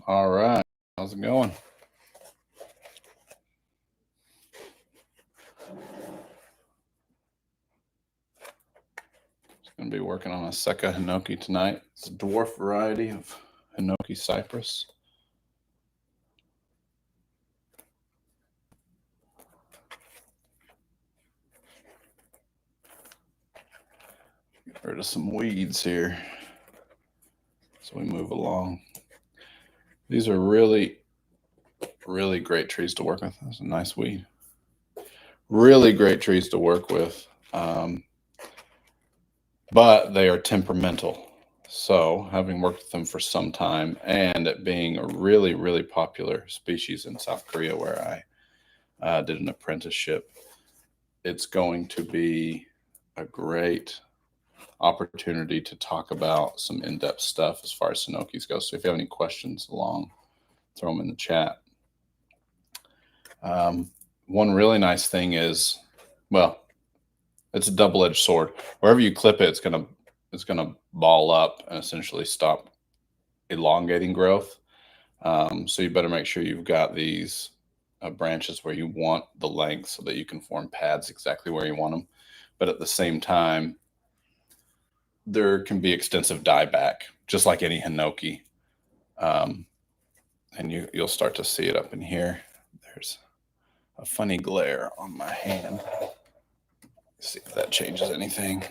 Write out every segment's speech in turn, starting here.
All right. How's it going? Just going to be working on a Sekka Hinoki tonight. It's a dwarf variety of Hinoki Cypress. Get rid of some weeds here so we move along. These are really, really great trees to work with. That's a nice weed. Really great trees to work with. But they are temperamental. So, having worked with them for some time and it being a really, really popular species in South Korea where I did an apprenticeship, it's going to be a great opportunity to talk about some in-depth stuff as far as Hinokis go. So if you have any questions along, throw them in the chat. One really nice thing is, well, it's a double-edged sword. Wherever you clip it, it's gonna ball up and essentially stop elongating growth. So you better make sure you've got these branches where you want the length so that you can form pads exactly where you want them. But at the same time, there can be extensive dieback, just like any Hinoki. And you'll start to see it up in here. There's a funny glare on my hand. Let's see if that changes anything.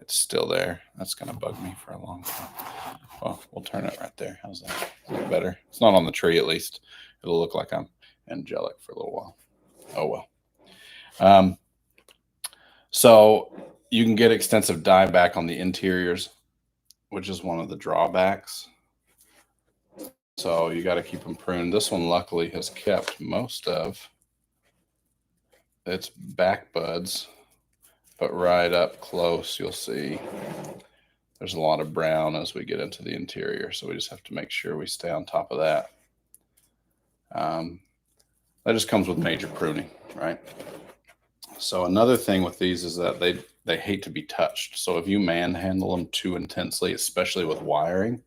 It's still there. That's going to bug me for a long time. Well, we'll turn it right there. How's that? Is that better? It's not on the tree, at least. It'll look like I'm angelic for a little while. Oh, well. So you can get extensive dieback on the interiors, which is one of the drawbacks. So you got to keep them pruned. This one luckily has kept most of its back buds, but right up close you'll see there's a lot of brown as we get into the interior. So we just have to make sure we stay on top of that. That just comes with major pruning, right? So another thing with these is that they hate to be touched. So if you manhandle them too intensely, especially with wiring,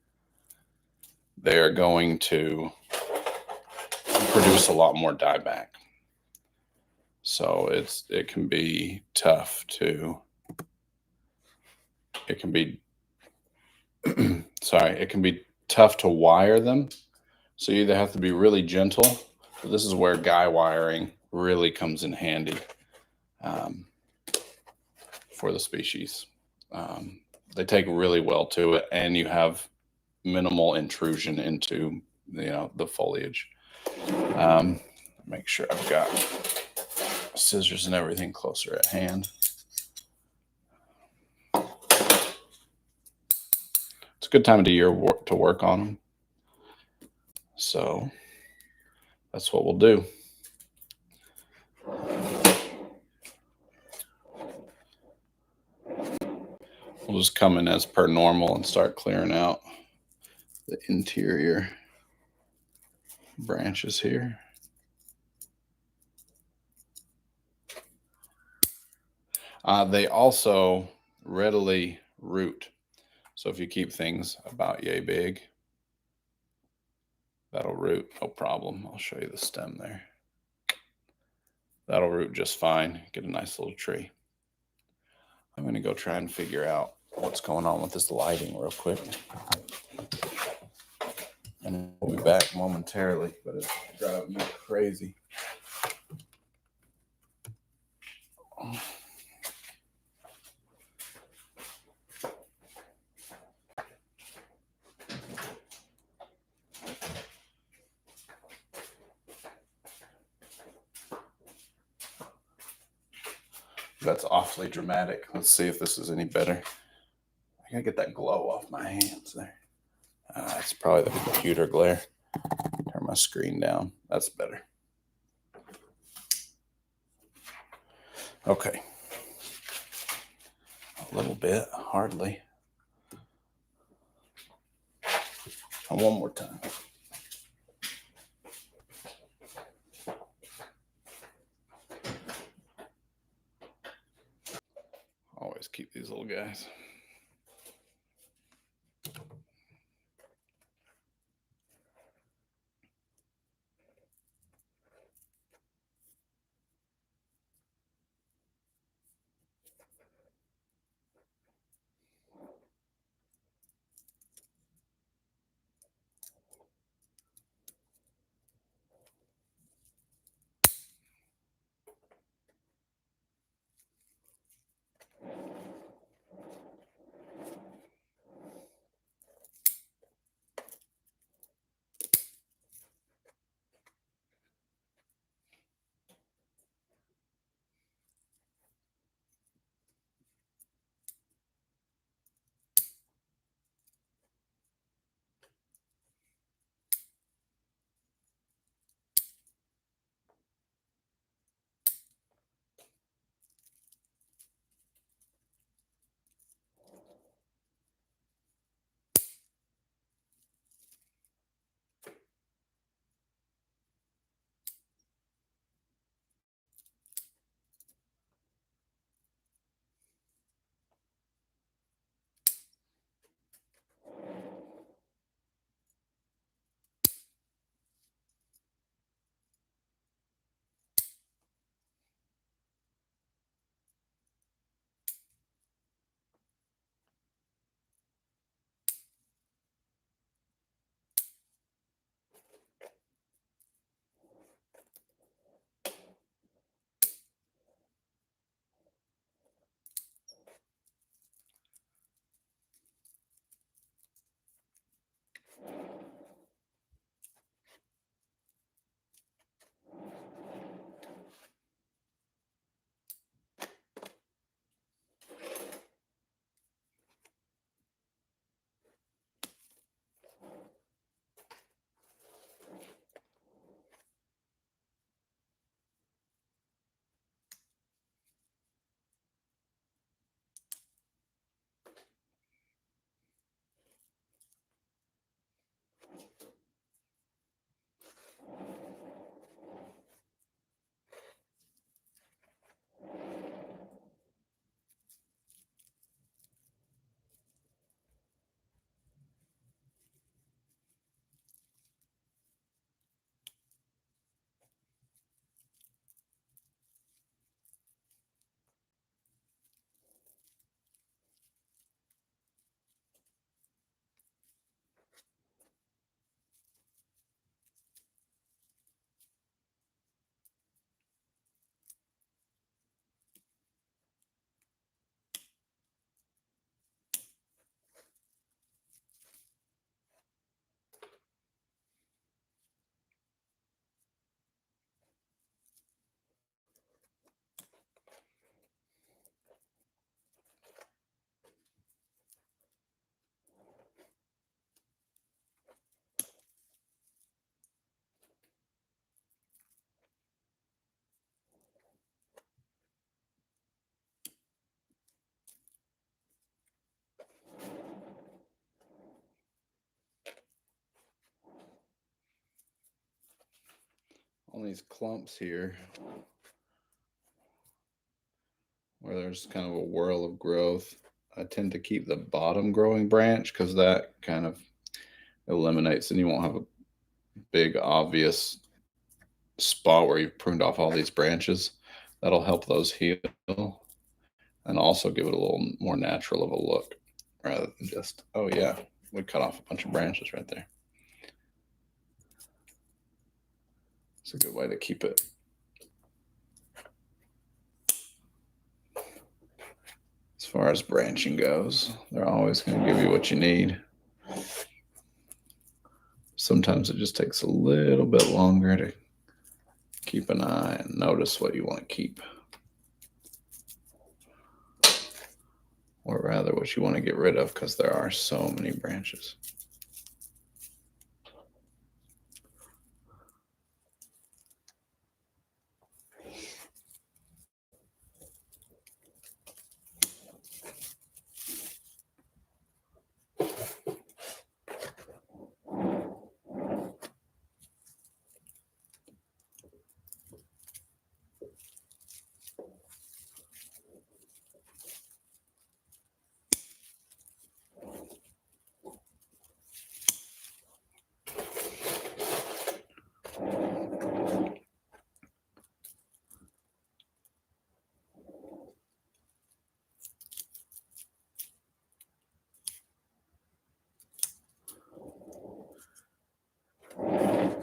they're going to produce a lot more dieback. So it can be tough to, it can be, sorry, it can be tough to wire them. So you either have to be really gentle, but this is where guy wiring really comes in handy for the species. They take really well to it, and you have minimal intrusion into the foliage. Make sure I've got scissors and everything closer at hand. It's a good time of the year to work on them. So that's what we'll do. We'll just come in as per normal and start clearing out the interior branches here. They also readily root. So if you keep things about yay big, that'll root, no problem. I'll show you the stem there. That'll root just fine. Get a nice little tree. I'm going to go try and figure out what's going on with this lighting real quick. And we'll be back momentarily, but it's driving me crazy. That's awfully dramatic. Let's see if this is any better. I gotta get that glow off my hands there. It's probably the computer glare. Turn my screen down. That's better. Okay. A little bit, hardly. And one more time. Always keep these little guys. these clumps here where there's kind of a whirl of growth, I tend to keep the bottom growing branch because that kind of eliminates, and you won't have a big obvious spot where you've pruned off all these branches. That'll help those heal and also give it a little more natural of a look rather than just, oh yeah, we cut off a bunch of branches right there. It's a good way to keep it. As far as branching goes, they're always going to give you what you need. Sometimes it just takes a little bit longer to keep an eye and notice what you want to keep. Or rather, what you want to get rid of, because there are so many branches.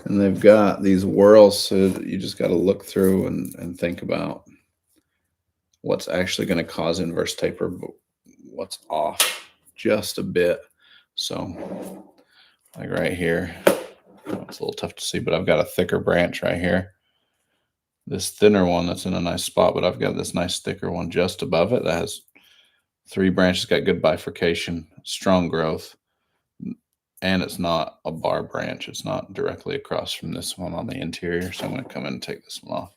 And they've got these whorls, so that you just got to look through and think about what's actually going to cause inverse taper, but what's off just a bit. So like right here, it's a little tough to see, but I've got a thicker branch right here. This thinner one that's in a nice spot, but I've got this nice thicker one just above it that has 3 branches, got good bifurcation, strong growth. And it's not a bar branch. It's not directly across from this one on the interior. So I'm going to come in and take this one off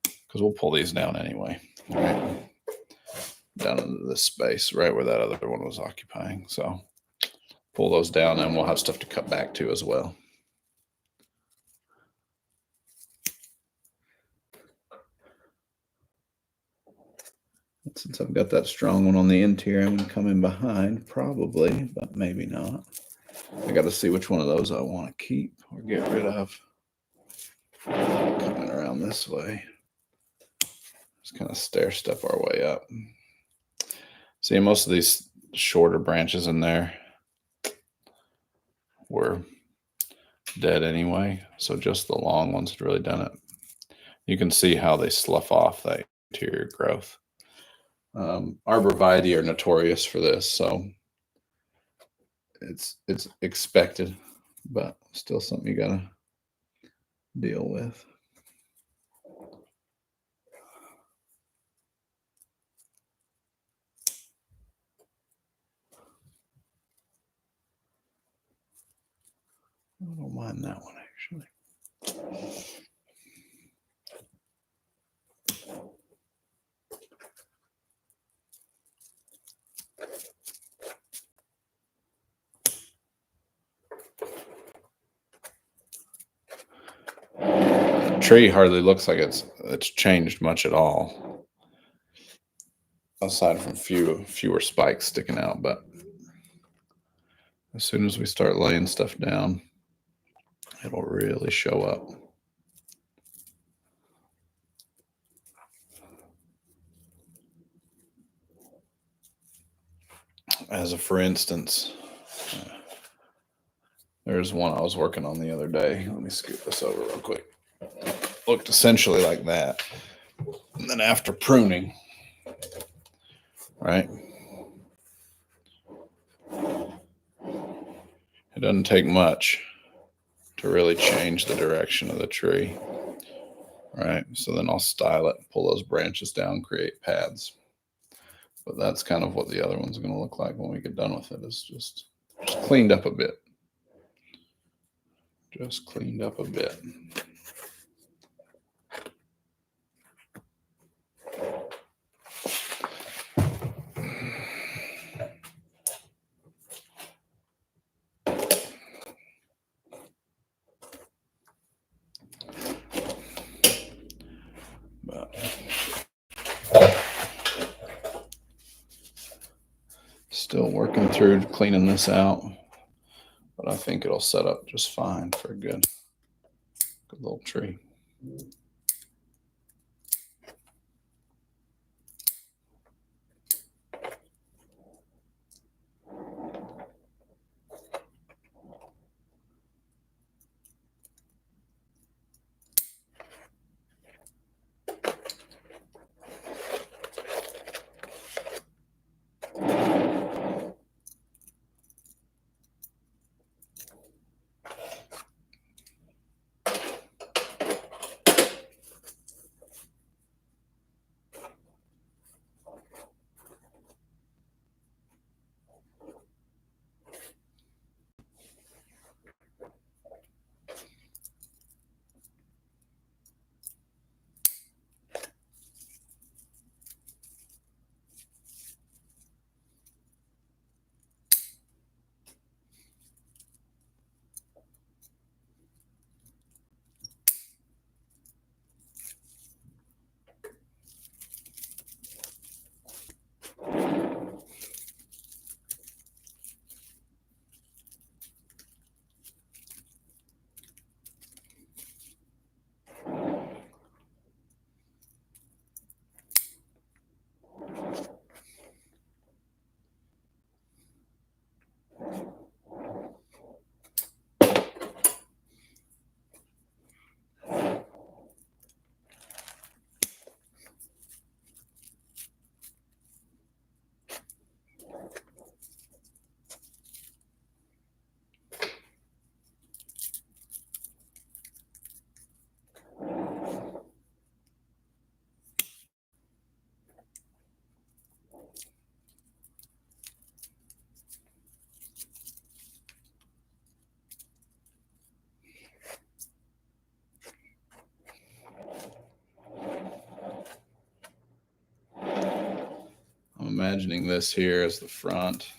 because we'll pull these down anyway. All right. Down into this space right where that other one was occupying. So pull those down and we'll have stuff to cut back to as well. Since I've got that strong one on the interior, I'm going to come in behind probably, but maybe not. I got to see which one of those I want to keep or get rid of. Coming around this way. Just kind of stair step our way up. See, most of these shorter branches in there were dead anyway, so just the long ones had really done it. You can see how they slough off that interior growth. Arborvitae are notorious for this, so it's expected, but still something you gotta deal with. I don't mind that one actually. The tree hardly looks like it's changed much at all, aside from fewer spikes sticking out. But as soon as we start laying stuff down, it'll really show up. As a for instance, there's one I was working on the other day. Let me scoot this over real quick. Looked essentially like that. And then after pruning, right? It doesn't take much to really change the direction of the tree, right? So then I'll style it, pull those branches down, create paths. But that's kind of what the other one's going to look like when we get done with it. It's just cleaned up a bit. Just cleaned up a bit. going through cleaning this out, but I think it'll set up just fine for a good little tree. I'm imagining this here as the front.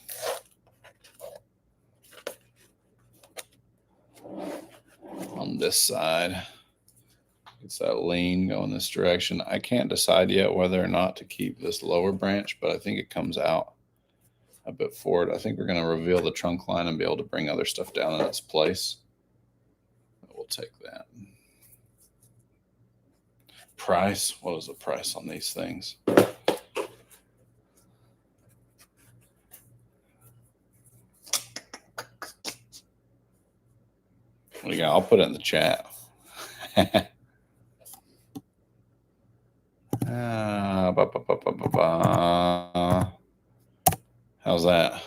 On this side, it's that lean going this direction. I can't decide yet whether or not to keep this lower branch, but I think it comes out a bit forward. I think we're going to reveal the trunk line and be able to bring other stuff down in its place. We'll take that. Price? What is the price on these things? What do you got? I'll put it in the chat. How's that?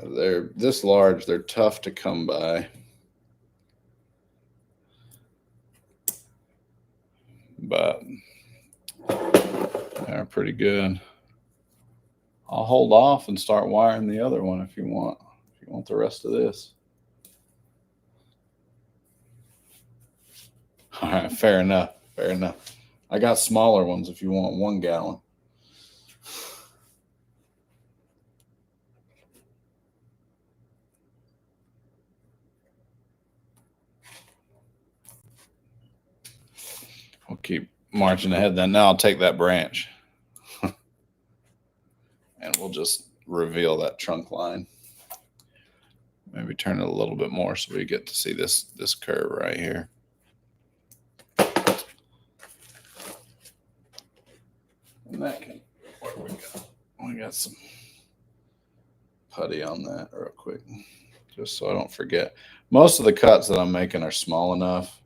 They're this large. They're tough to come by. But they're pretty good. I'll hold off and start wiring the other one if you want. If you want the rest of this. All right, fair enough. Fair enough. I got smaller ones if you want 1 gallon. We'll keep marching ahead then. Now I'll take that branch and we'll just reveal that trunk line. Maybe turn it a little bit more so we get to see this curve right here. And that can, where we go? We got some putty on that real quick, just so I don't forget. Most of the cuts that I'm making are small enough,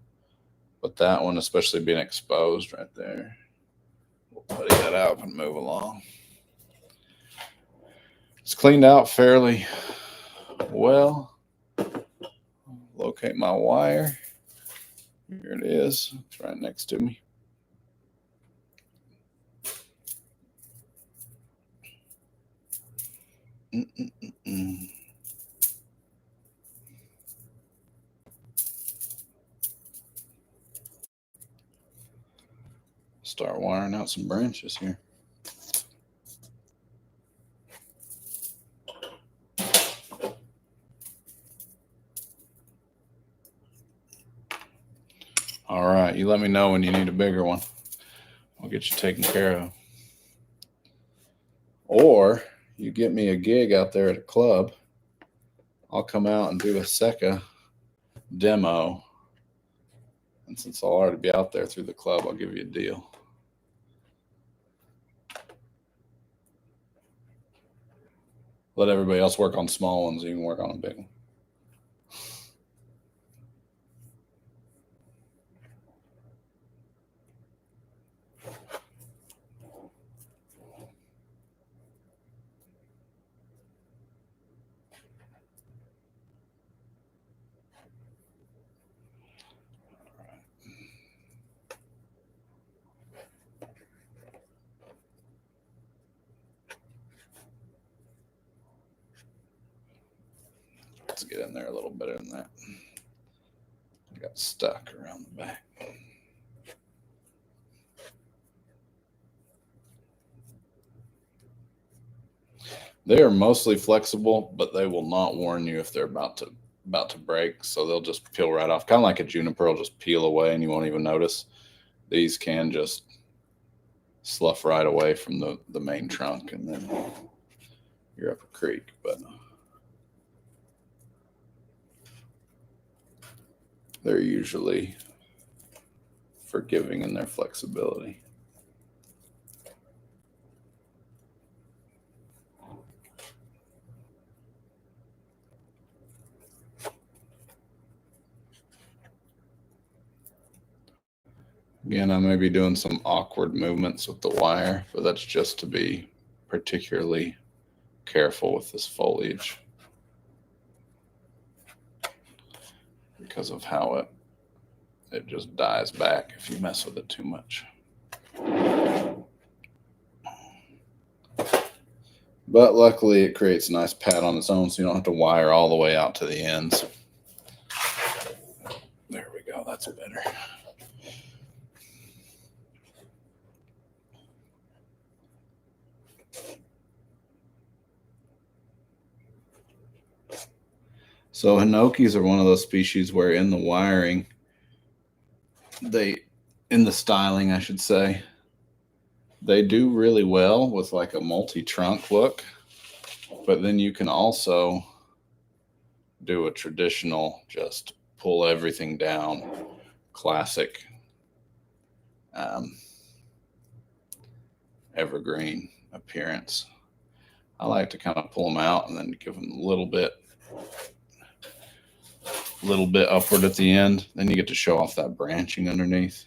but that one, especially being exposed right there, we'll putty that out and move along. It's cleaned out fairly well. Locate my wire. Here it is. It's right next to me. Start wiring wiring out some branches here. All right, you let me know when you need a bigger one. I'll get you taken care of. Or you get me a gig out there at a club, I'll come out and do a Sekka demo. And since I'll already be out there through the club, I'll give you a deal. Let everybody else work on small ones, you can work on a big one. Let's get in there a little better than that. I got stuck around the back. They are mostly flexible, but they will not warn you if they're about to break. So they'll just peel right off, kind of like a juniper will just peel away and you won't even notice. These can just slough right away from the main trunk, and then you're up a creek. But they're usually forgiving in their flexibility. Again, I may be doing some awkward movements with the wire, but that's just to be particularly careful with this foliage because of how it just dies back if you mess with it too much. But luckily it creates a nice pad on its own, so you don't have to wire all the way out to the ends. There we go, that's better. So Hinokis are one of those species where in the wiring, in the styling, I should say, they do really well with like a multi-trunk look, but then you can also do a traditional, just pull everything down, classic evergreen appearance. I like to kind of pull them out and then give them a little bit upward at the end. Then you get to show off that branching underneath.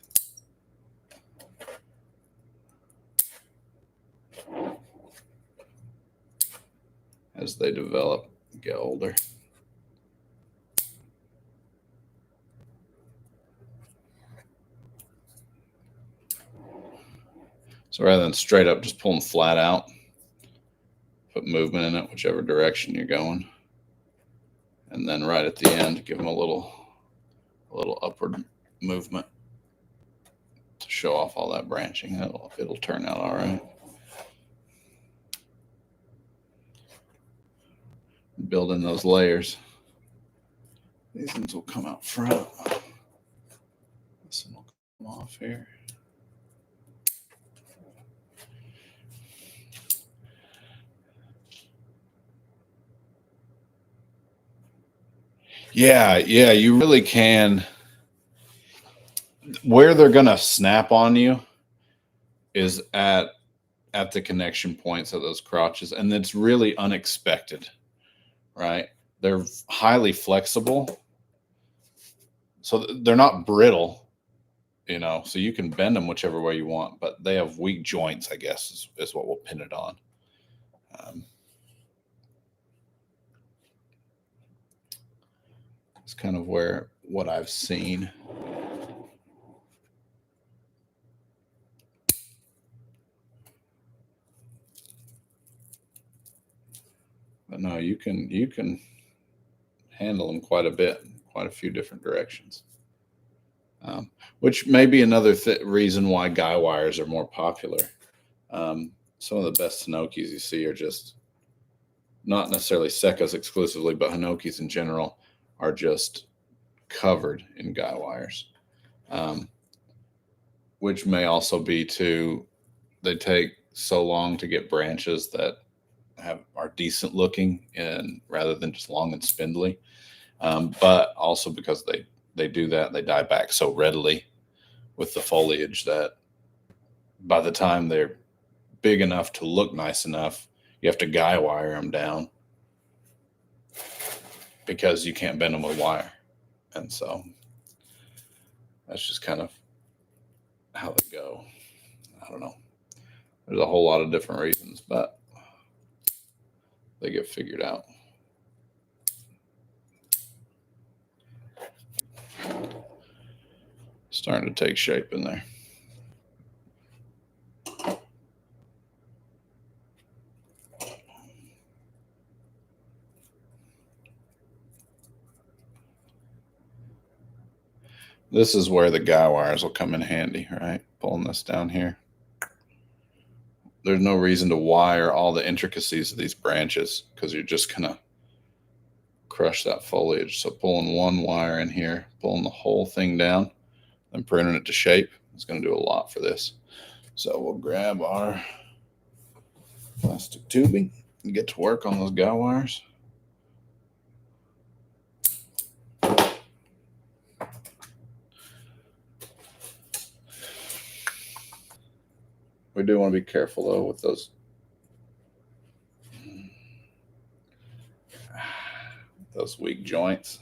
As they develop, get older. So rather than straight up just pull them flat out, put movement in it, whichever direction you're going. And then right at the end, give them a little upward movement to show off all that branching. It'll turn out all right. Build in those layers. These ones will come out front. This one will come off here. Yeah, you really can. Where they're gonna snap on you is at the connection points of those crotches, and it's really unexpected, right? They're highly flexible, so they're not brittle, so you can bend them whichever way you want, but they have weak joints, I guess, is what we'll pin it on. It's kind of what I've seen. But no, you can handle them quite a bit, quite a few different directions. which may be another reason why guy wires are more popular. Some of the best Hinokis you see are just not necessarily Sekkas exclusively, but Hinokis in general are just covered in guy wires, which may also be they take so long to get branches that are decent looking and rather than just long and spindly. But also because they do that, they die back so readily with the foliage that by the time they're big enough to look nice enough, you have to guy wire them down because you can't bend them with wire. And so that's just kind of how they go. I don't know. There's a whole lot of different reasons, but they get figured out. Starting to take shape in there. This is where the guy wires will come in handy, right? Pulling this down here. There's no reason to wire all the intricacies of these branches because you're just going to crush that foliage. So pulling one wire in here, pulling the whole thing down, and pruning it to shape is going to do a lot for this. So we'll grab our plastic tubing and get to work on those guy wires. We do want to be careful though with those weak joints.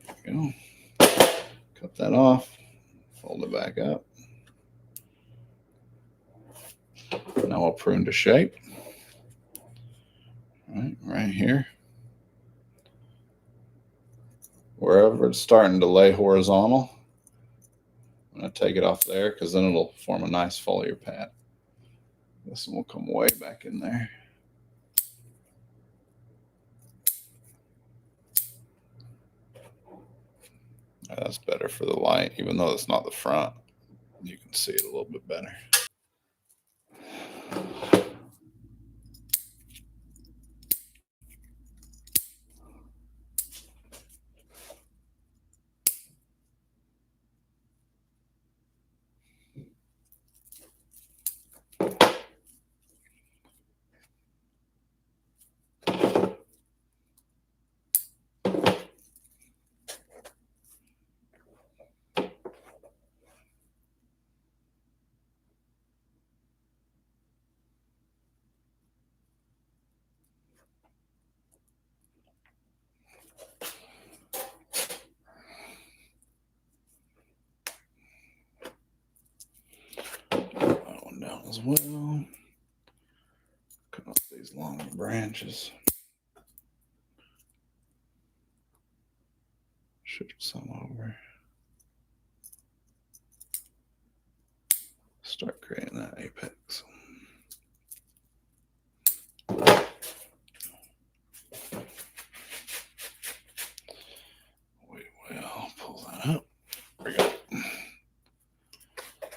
There we go. Cut that off, fold it back up. Now we'll prune to shape. Right here. Wherever it's starting to lay horizontal, I'm going to take it off there because then it'll form a nice foliar pad. This one will come way back in there. That's better for the light, even though it's not the front. You can see it a little bit better. That one down as well. Cut off these long branches. Shift some over. Start creating that apex. We will pull that up. There we go.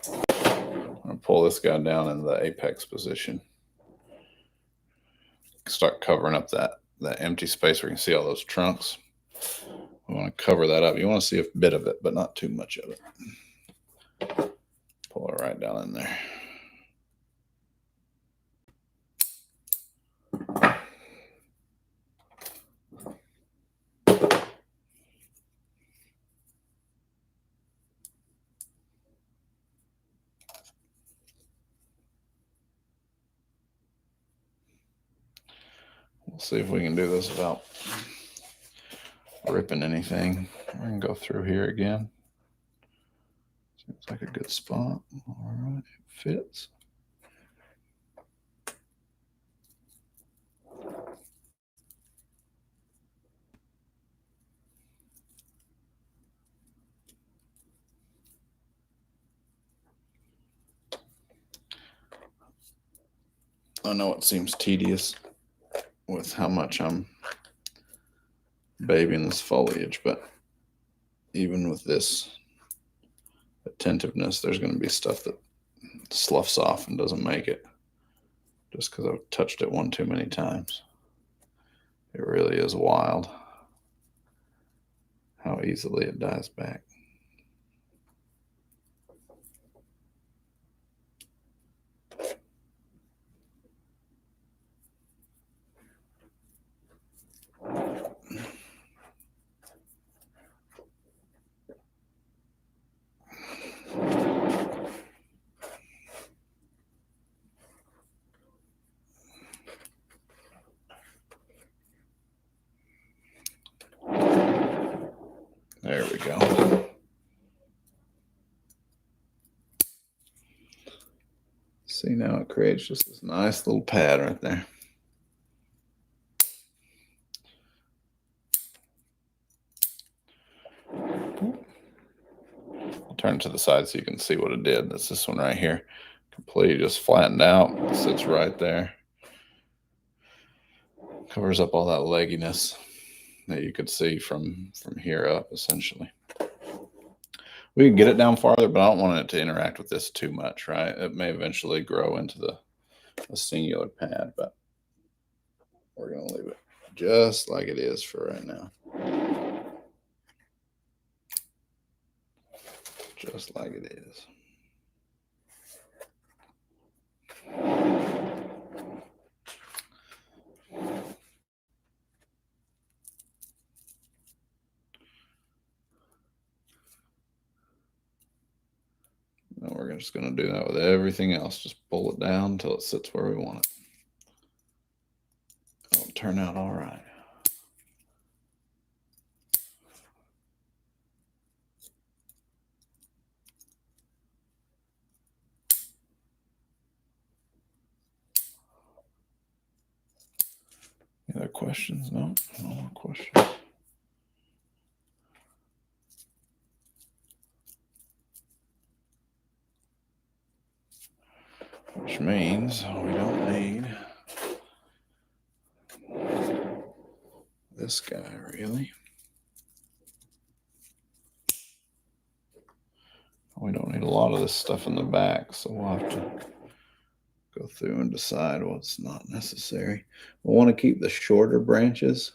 I'm going to pull this guy down in the apex position. Start covering up that empty space where you can see all those trunks. We want to cover that up. You want to see a bit of it, but not too much of it. Pull it right down in there. We'll see if we can do this without ripping anything. We're going to go through here again. Seems like a good spot. All right, it fits. I know it seems tedious with how much I'm babying this foliage, but even with this attentiveness, there's going to be stuff that sloughs off and doesn't make it just because I've touched it one too many times. It really is wild how easily it dies back. There we go. See, now it creates just this nice little pad right there. I'll turn it to the side so you can see what it did. That's this one right here. Completely just flattened out. It sits right there. Covers up all that legginess that you could see from here up, essentially. We can get it down farther, but I don't want it to interact with this too much, right? It may eventually grow into a singular pad, but we're going to leave it just like it is for right now. Just like it is. And we're just going to do that with everything else. Just pull it down until it sits where we want it. It'll turn out all right. Any other questions? No more questions. Which means we don't need this guy, really. We don't need a lot of this stuff in the back, so we'll have to go through and decide what's not necessary. We want to keep the shorter branches,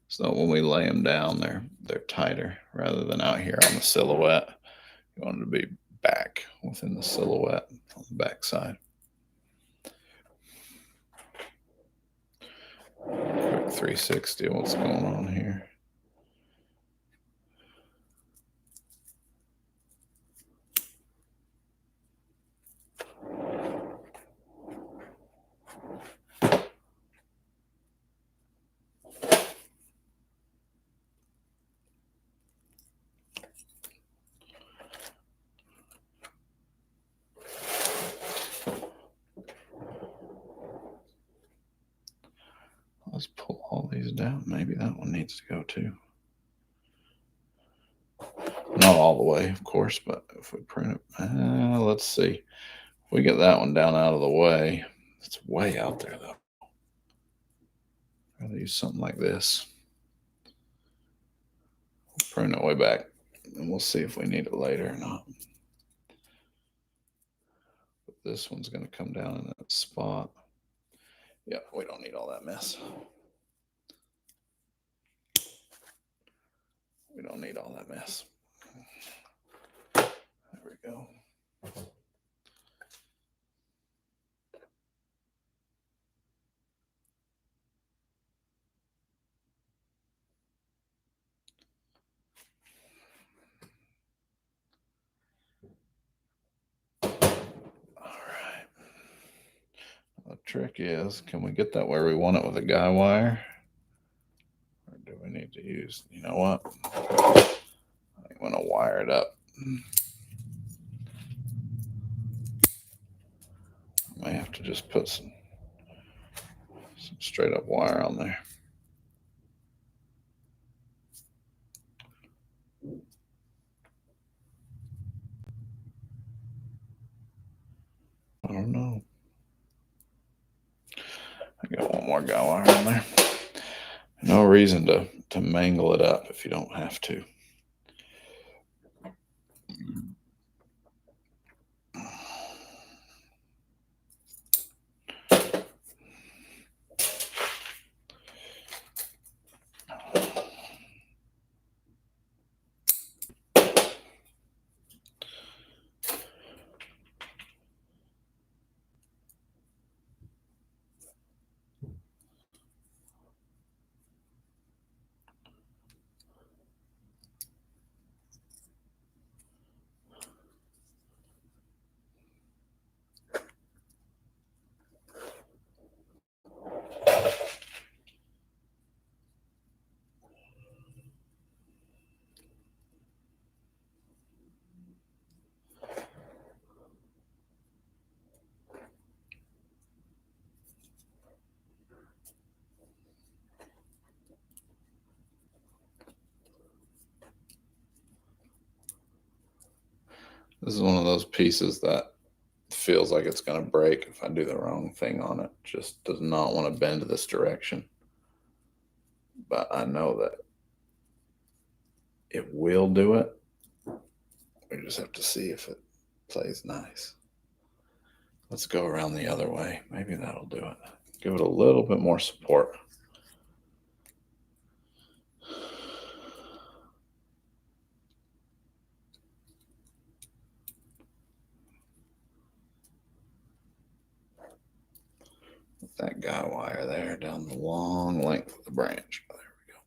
so when we lay them down, they're tighter rather than out here on the silhouette. You want them to be back within the silhouette on the back side. Quick 360 of what's going on here. Let's pull all these down. Maybe that one needs to go too. Not all the way, of course, but if we prune it, let's see. If we get that one down out of the way, it's way out there though. I'd rather use something like this. We'll prune it way back, and we'll see if we need it later or not. But this one's going to come down in that spot. Yeah, we don't need all that mess. We don't need all that mess. There we go. The trick is, can we get that where we want it with a guy wire? Or do we need to use, you know what? I want to wire it up. I may have to just put some straight up wire on there. I don't know. I got one more guy wire on there. no reason to mangle it up if you don't have to. This is one of those pieces that feels like it's going to break if I do the wrong thing on it. Just does not want to bend this direction. But I know that it will do it. We just have to see if it plays nice. Let's go around the other way. Maybe that'll do it. Give it a little bit more support. Put that guy wire there down the long length of the branch. There we go.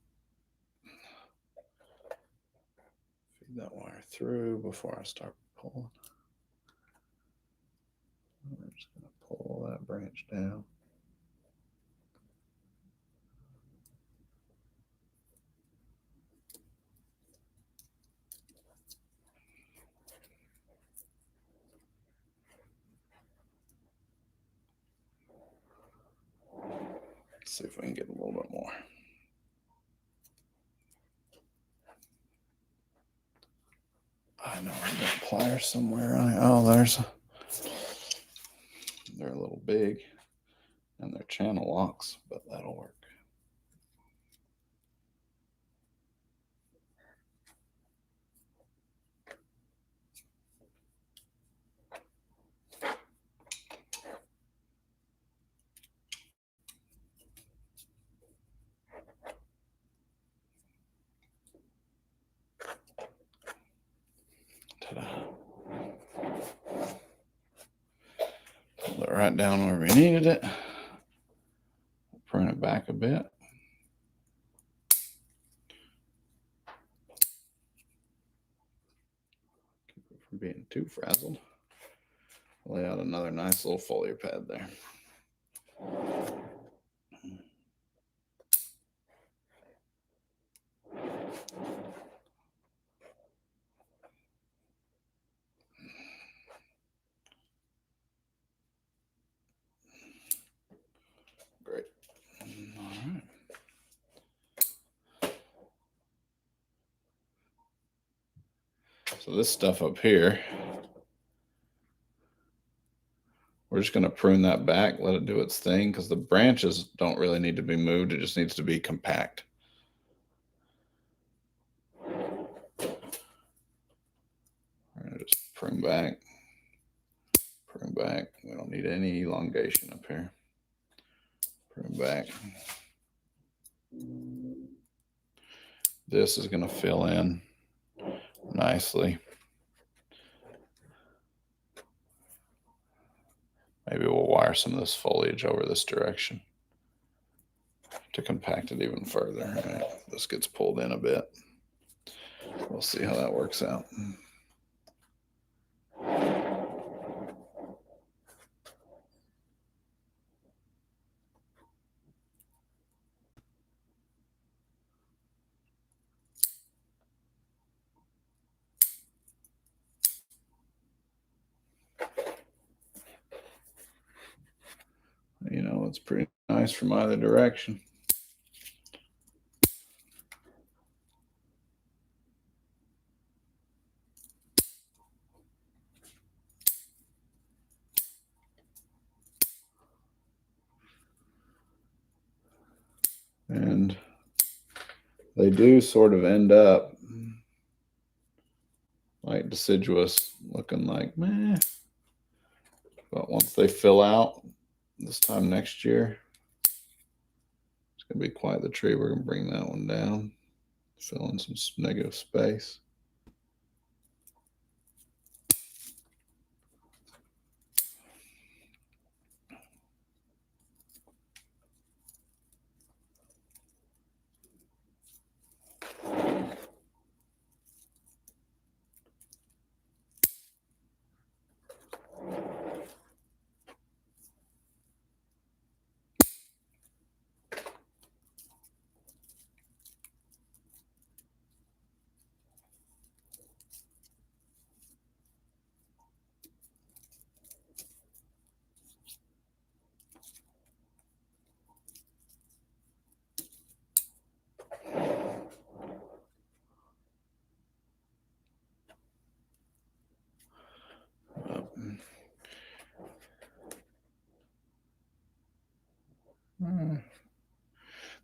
Feed that wire through before I start pulling. I'm just going to pull that branch down. Let's see if we can get a little bit more. I know I've got pliers somewhere on it. Oh, they're a little big and they're channel locks, but that'll work. Ta-da. Pull it right down where we needed it. Prune it back a bit. Keep it from being too frazzled. Lay out another nice little foliar pad there. Great. All right. So this stuff up here, we're just going to prune that back, let it do its thing, because the branches don't really need to be moved. It just needs to be compact. We're going to just prune back. Prune back. We don't need any elongation up here. Prune back. This is going to fill in nicely. Maybe we'll wire some of this foliage over this direction to compact it even further. All right, this gets pulled in a bit. We'll see how that works out. You know, it's pretty nice from either direction. And they do sort of end up like deciduous, looking like meh. But once they fill out this time next year, it's going to be quite the tree. We're going to bring that one down, fill in some negative space.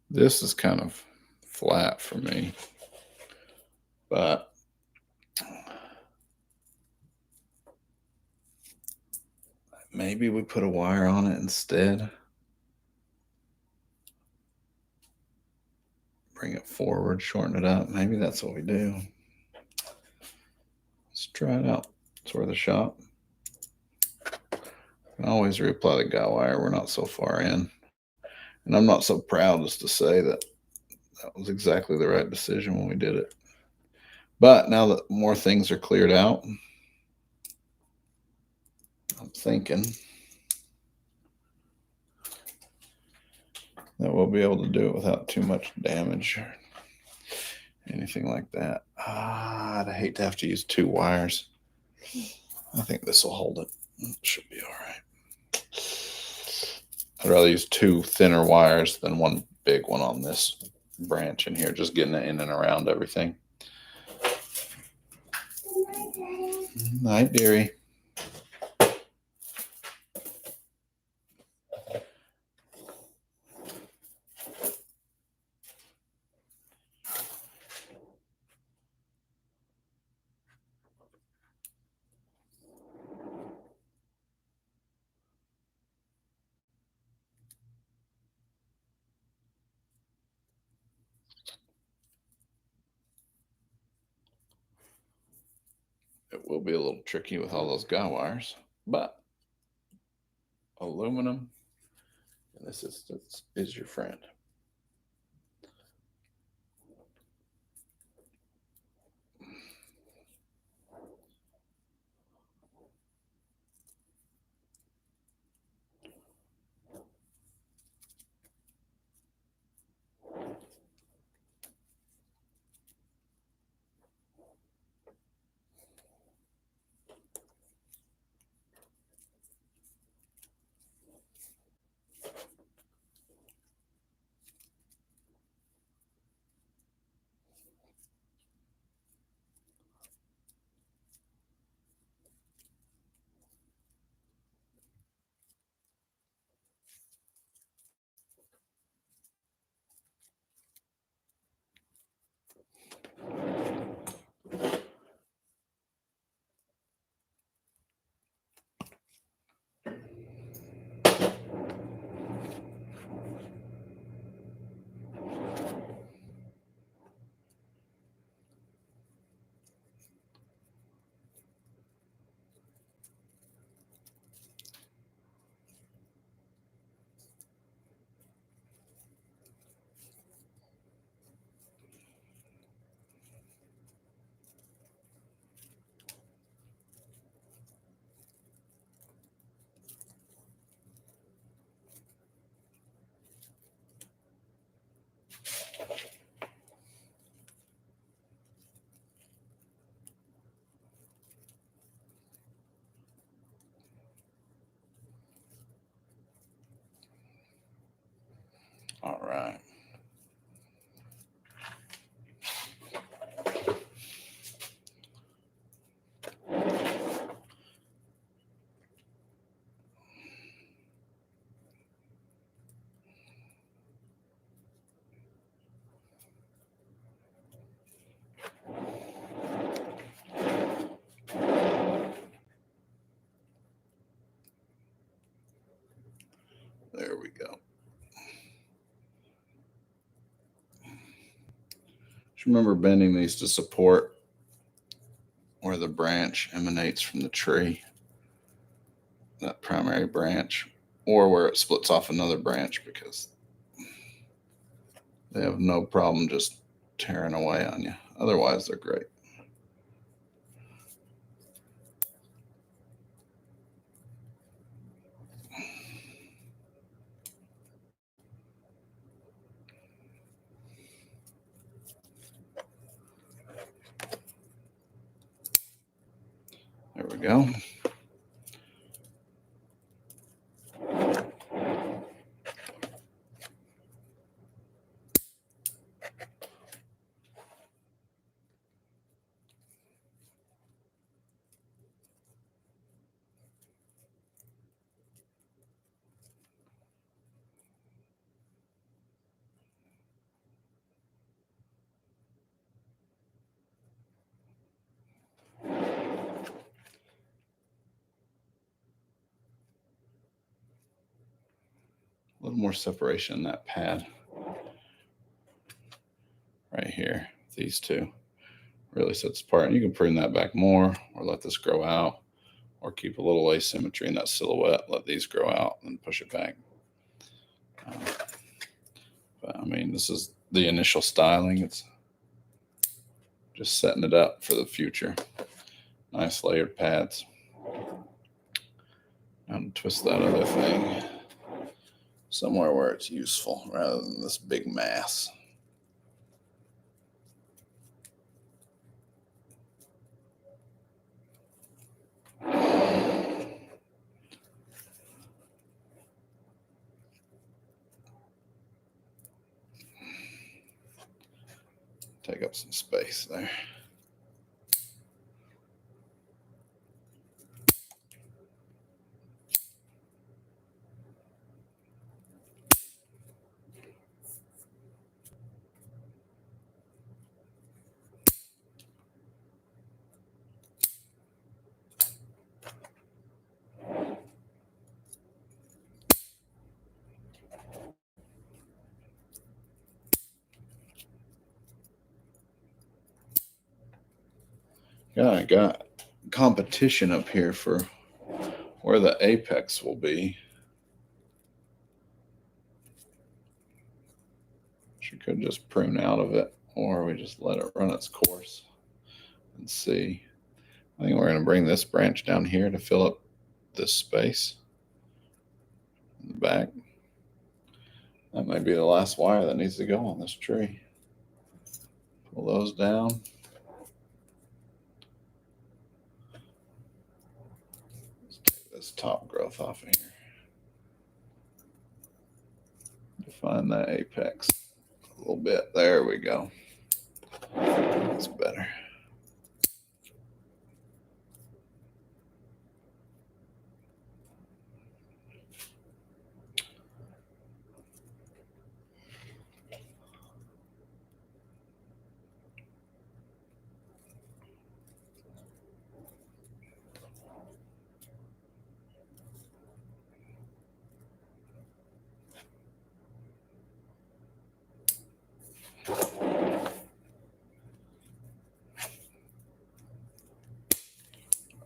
This is kind of flat for me, but maybe we put a wire on it instead. Bring it forward, shorten it up. Maybe that's what we do. Let's try it out. It's worth a shot. I always reapply the guy wire. We're not so far in. And I'm not so proud as to say that that was exactly the right decision when we did it. But now that more things are cleared out, I'm thinking that we'll be able to do it without too much damage or anything like that. I'd hate to have to use 2 wires. I think this will hold it. It should be all right. I'd rather use 2 thinner wires than 1 big one on this branch in here, just getting it in and around everything. Night, dearie. It will be a little tricky with all those guy wires, but aluminum in this instance is your friend. All right. go. Just remember bending these to support where the branch emanates from the tree, that primary branch, or where it splits off another branch, because they have no problem just tearing away on you. Otherwise, they're great. There we go. A little more separation in that pad right here. These two really sets apart, and you can prune that back more, or let this grow out, or keep a little asymmetry in that silhouette. Let these grow out and push it back. But I mean, this is the initial styling. It's just setting it up for the future. Nice layered pads. And twist that other thing somewhere where it's useful rather than this big mass. Take up some space there. Yeah, I got competition up here for where the apex will be. She could just prune out of it, or we just let it run its course and see. I think we're going to bring this branch down here to fill up this space in the back. That might be the last wire that needs to go on this tree. Pull those down. Let's take this top growth off of here. Define that apex a little bit. There we go. That's better.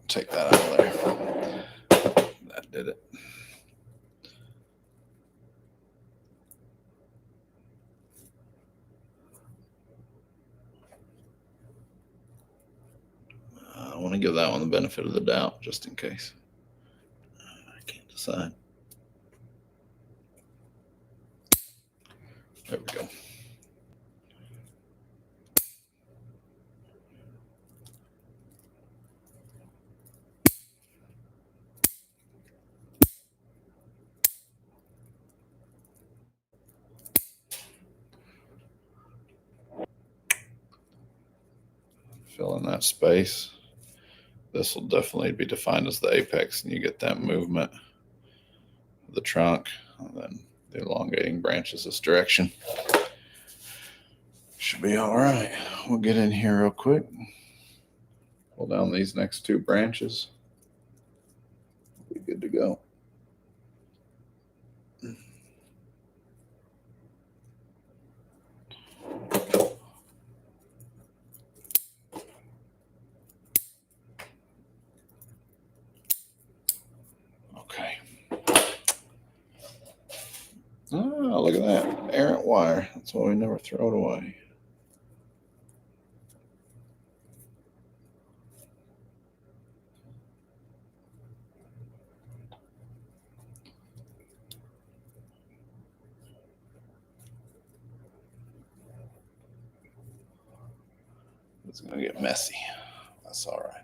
Take that out of there. That did it. I want to give that one the benefit of the doubt, just in case. I can't decide. There we go. Fill in that space. This will definitely be defined as the apex, and you get that movement of the trunk, and then the elongating branches this direction. Should be all right. We'll get in here real quick. Pull down these next two branches. Be good to go. Oh, look at that. Errant wire. That's why we never throw it away. It's going to get messy. That's all right.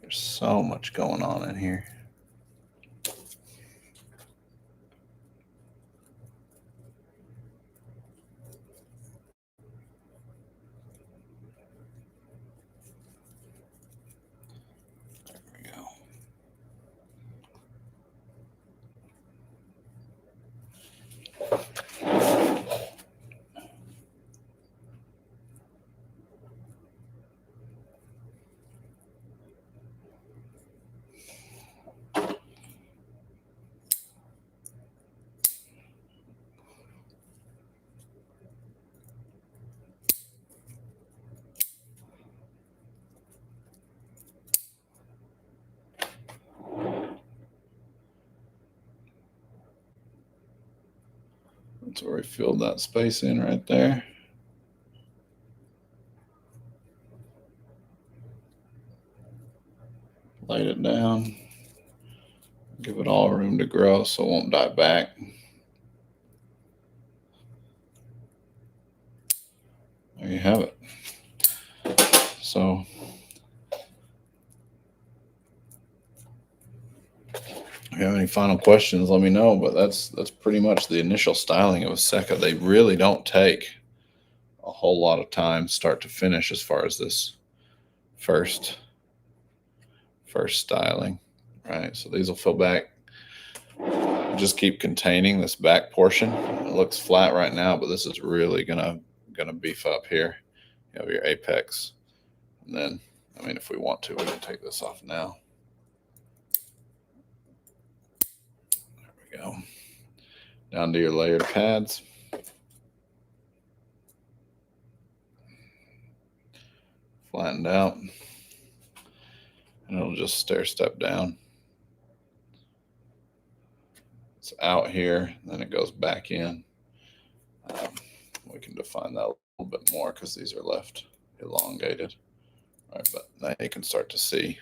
There's so much going on in here. There we go. That's where we filled that space in right there. Laid it down. Give it all room to grow so it won't die back. There you have it. So if you have any final questions, let me know. But that's pretty much the initial styling of a Sekka. They really don't take a whole lot of time start to finish as far as this first styling, right? So these will fill back. Just keep containing this back portion. It looks flat right now, but this is really gonna beef up here. You have your apex, and then I mean, if we want to, we can take this off now. There we go. Down to your layered pads. Flattened out, and it'll just stair step down. It's out here, then it goes back in. We can define that a little bit more because these are left elongated. All right, but now you can start to see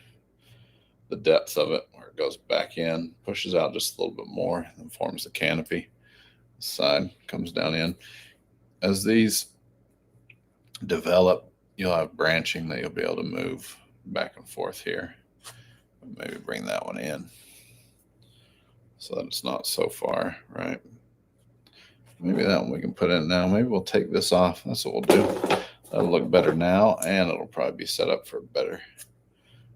the depth of it where it goes back in, pushes out just a little bit more, and forms the canopy. The side comes down in. As these develop, you'll have branching that you'll be able to move back and forth here. Maybe bring that one in so that it's not so far, right? Maybe that one we can put in now. Maybe we'll take this off. That's what we'll do. That'll look better now, and it'll probably be set up for a better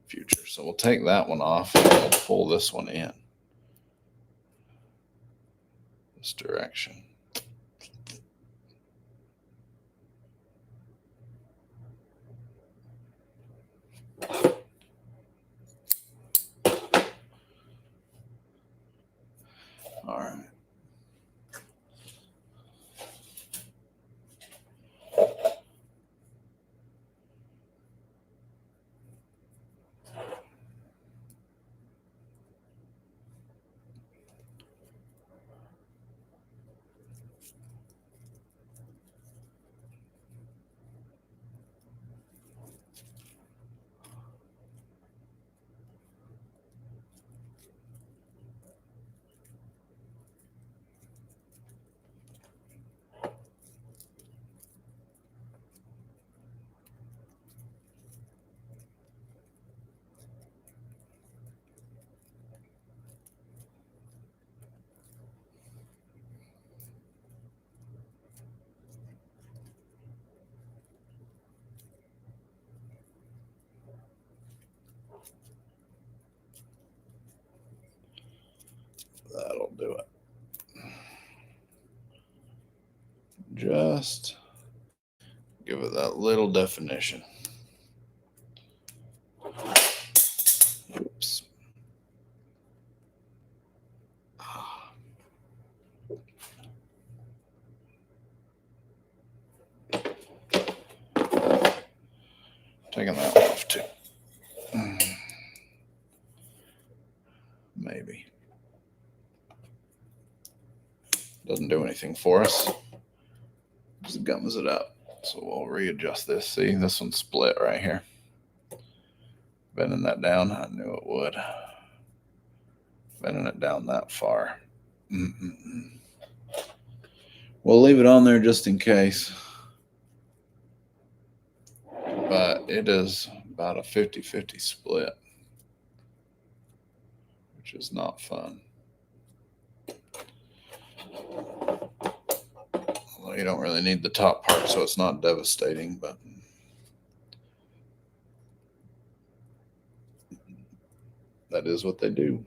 future. So we'll take that one off and we'll pull this one in this direction. All right. That'll do it. Just give it that little definition. Oops. Taking that off too. Maybe. Doesn't do anything for us. Just gums it up. So we'll readjust this. See, this one's split right here. Bending that down, I knew it would. Bending it down that far. We'll leave it on there just in case. But it is about a 50-50 split, which is not fun. Well, you don't really need the top part, so it's not devastating, but that is what they do.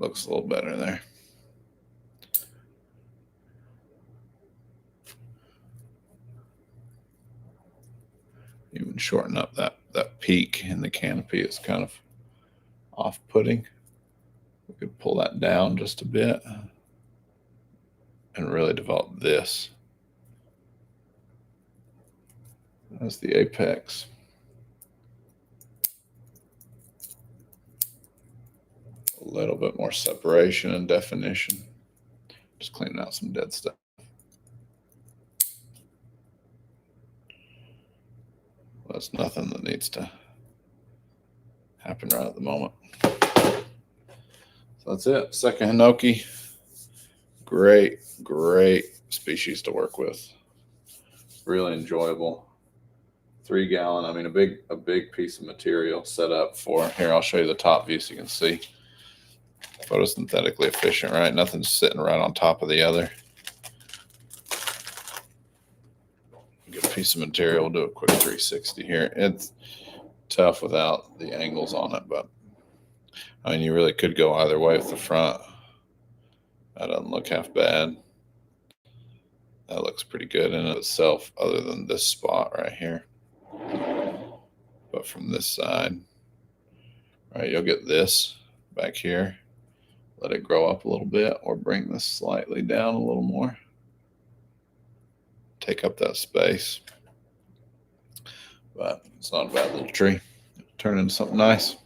Looks a little better there. Even shorten up that peak in the canopy is kind of off-putting. We could pull that down just a bit and really develop this as the apex. A little bit more separation and definition. Just cleaning out some dead stuff. That's nothing that needs to happen right at the moment. So that's it. Sekka Hinoki. Great species to work with. Really enjoyable. 3 gallon. I mean, a big piece of material set up for. Here, I'll show you the top view so you can see. Photosynthetically efficient, right? Nothing's sitting right on top of the other. Good piece of material. We'll do a quick 360 here. It's tough without the angles on it, but I mean, you really could go either way with the front. That doesn't look half bad. That looks pretty good in itself, other than this spot right here. But from this side, right, you'll get this back here. Let it grow up a little bit, or bring this slightly down a little more. Take up that space. But it's not a bad little tree. Turn into something nice.